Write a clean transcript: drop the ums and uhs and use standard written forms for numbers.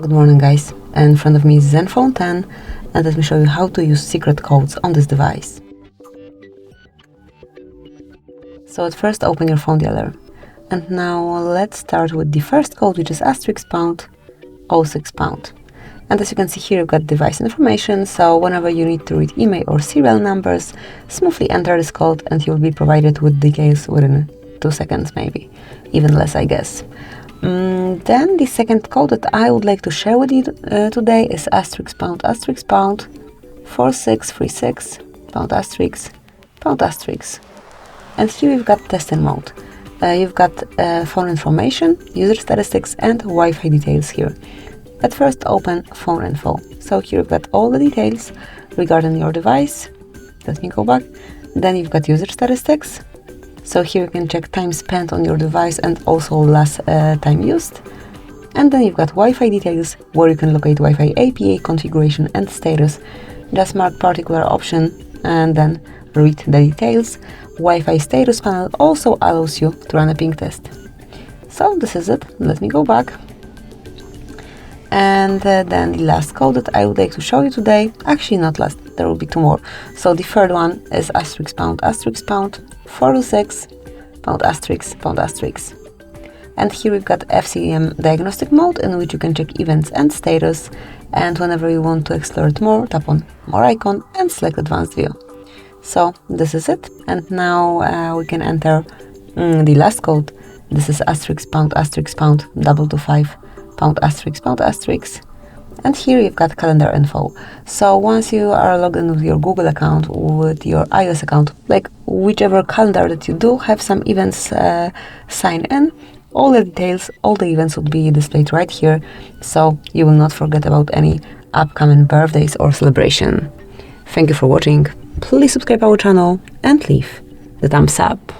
Good morning guys, in front of me is ZenFone 10 and let me show you how to use secret codes on this device. So at first open your phone dialer and now let's start with the first code, which is *##06#. And as you can see here, you've got device information, so whenever you need to read email or serial numbers, smoothly enter this code and you'll be provided with details within 2 seconds, maybe even less, I guess. Then the second code that I would like to share with you today is *##4636 ###. And here we've got testing mode. You've got phone information, user statistics and Wi-Fi details here. At first open phone info. So here you've got all the details regarding your device. Let me go back. Then you've got user statistics. So here you can check time spent on your device and also last time used. And then you've got Wi-Fi details, where you can locate Wi-Fi APA configuration and status. Just mark particular option and then read the details. Wi-Fi status panel also allows you to run a ping test. So this is it. Let me go back. And then the last code that I would like to show you today, actually not last, there will be 2 more. So the third one is *##426 *##. And here we've got FCM diagnostic mode, in which you can check events and status. And whenever you want to explore it more, tap on more icon and select advanced view. So this is it. And now we can enter the last code. This is *##225 *##. And here you've got calendar info. So once you are logged in with your Google account, with your iOS account, like whichever calendar that you do have some events sign in, all the details, all the events would be displayed right here, so you will not forget about any upcoming birthdays or celebration. Thank you for watching. Please subscribe our channel and leave the thumbs up.